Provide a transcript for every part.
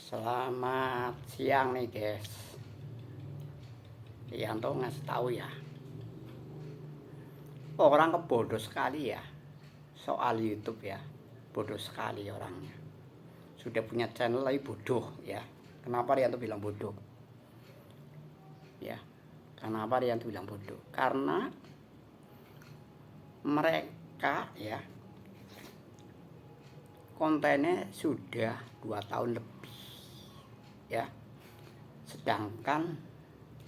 Selamat siang nih guys. Yanto ngasih tahu ya, orang kebodoh sekali ya soal YouTube ya, bodoh sekali orangnya. Sudah punya channel lagi bodoh ya. Kenapa Rianto bilang bodoh? Ya, kenapa Rianto bilang bodoh? Karena mereka ya kontennya sudah 2 tahun lebih ya, sedangkan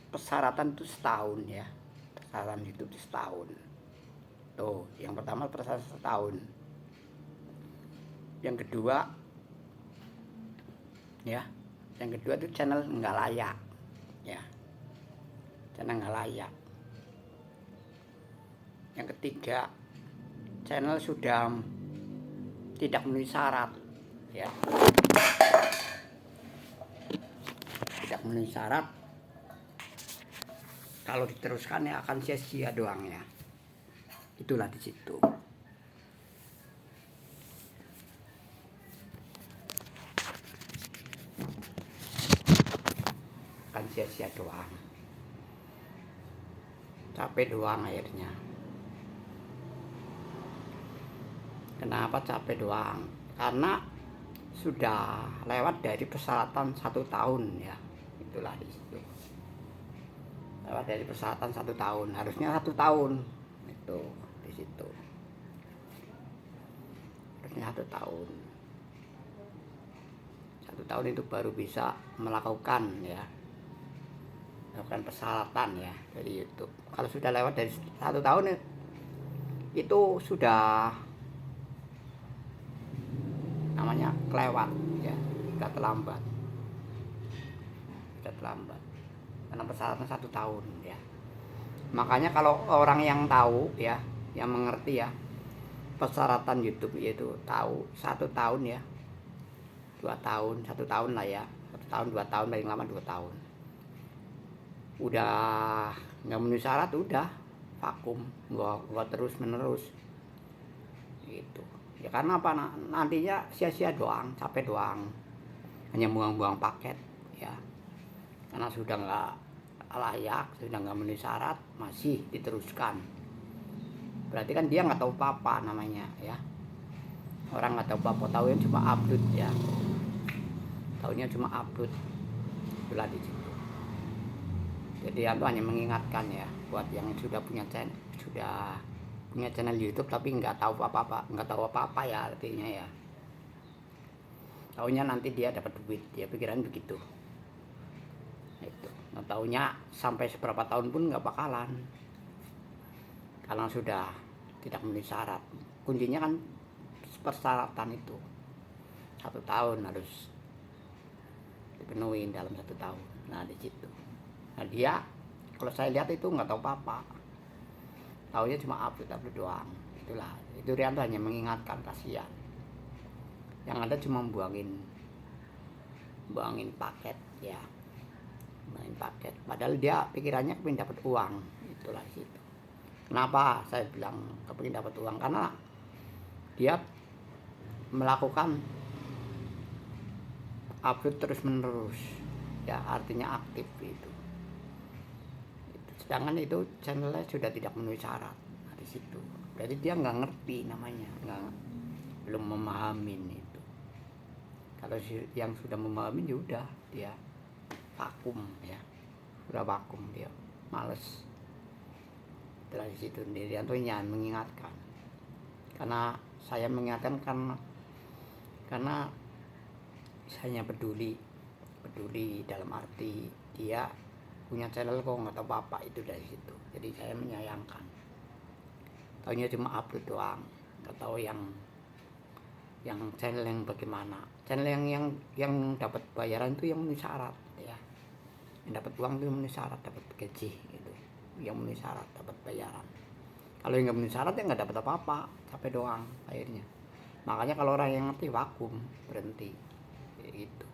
persyaratan itu setahun ya, persyaratan itu setahun. Tuh, yang pertama persyaratan setahun, yang kedua ya, yang kedua itu channel nggak layak ya, channel nggak layak. Yang ketiga, channel sudah tidak memenuhi syarat ya, tidak memenuhi syarat. Kalau diteruskan ya akan sia-sia doang ya. Itulah di situ. Akan sia-sia doang. Capek doang akhirnya. Kenapa capek doang? Karena sudah lewat dari persyaratan 1 tahun ya. Itulah di situ. Lewat dari persyaratan 1 tahun, harusnya 1 tahun itu di situ. Harusnya 1 tahun. 1 tahun itu baru bisa melakukan ya, melakukan persyaratan ya dari YouTube. Kalau sudah lewat dari 1 tahun itu sudah namanya kelewat ya, sudah terlambat, karena persyaratan 1 tahun ya. Makanya kalau orang yang tahu ya, yang mengerti ya persyaratan YouTube, yaitu tahu 1 tahun ya, 2 tahun, 1 tahun lah ya, 1 tahun 2 tahun, paling lama 2 tahun. Udah nggak memenuhi syarat, udah vakum, nggak terus menerus gitu ya. Karena apa? Nantinya sia-sia doang, capek doang, hanya buang-buang paket ya, karena sudah nggak layak, sudah nggak memenuhi syarat, masih diteruskan. Berarti kan dia nggak tahu apa-apa namanya ya. Orang nggak tahu apa-apa, tahunya cuma upload ya, tahunya cuma upload. Itulah di situ. Jadi aku hanya mengingatkan ya, buat yang sudah punya channel YouTube tapi nggak tahu apa-apa ya, artinya ya. Taunya nanti dia dapat duit, dia pikiran begitu. Itu. Nah, taunya sampai seberapa tahun pun nggak bakalan, karena sudah tidak memenuhi syarat. Kuncinya kan persyaratan itu 1 tahun harus dipenuhi dalam 1 tahun. Nah di situ. Nah dia, kalau saya lihat itu nggak tahu apa-apa, taunya cuma upload doang. Itulah, itu Rianto hanya mengingatkan, kasihan. Yang ada cuma buangin paket ya, buangin paket. Padahal dia pikirannya kepingin dapat uang. Itulah di situ. Kenapa saya bilang kepingin dapat uang? Karena dia melakukan upload terus menerus ya, artinya aktif itu. Sedangkan itu channelnya sudah tidak memenuhi syarat. Nah, di situ. Jadi dia nggak ngerti namanya, belum memahamin itu. Kalau yang sudah memahamin ya udah, dia vakum ya, sudah vakum, dia males. Dari situ sendiri tentunya mengingatkan. Karena saya mengingatkan karena saya peduli dalam arti dia punya channel kok nggak tahu apa-apa, itu dari situ. Jadi saya menyayangkan. Taunya cuma upload doang, nggak tahu yang channel yang bagaimana. Channel yang dapat bayaran itu yang memenuhi syarat ya, yang dapat uang itu memenuhi syarat, dapat gaji gitu, yang memenuhi syarat dapat bayaran. Kalau yang nggak memenuhi syarat ya nggak dapat apa-apa, capek doang akhirnya. Makanya kalau orang yang ngerti vakum, berhenti gitu,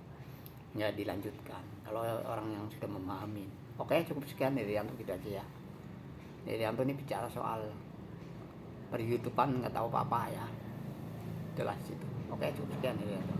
nggak dilanjutkan. Kalau orang yang sudah memahami. Oke, cukup sekian dari Rianto, gitu aja ya. Dari Rianto ini bicara soal per YouTubean nggak tahu apa-apa ya. Jelas itu. Oke, cukup sekian dari Rianto.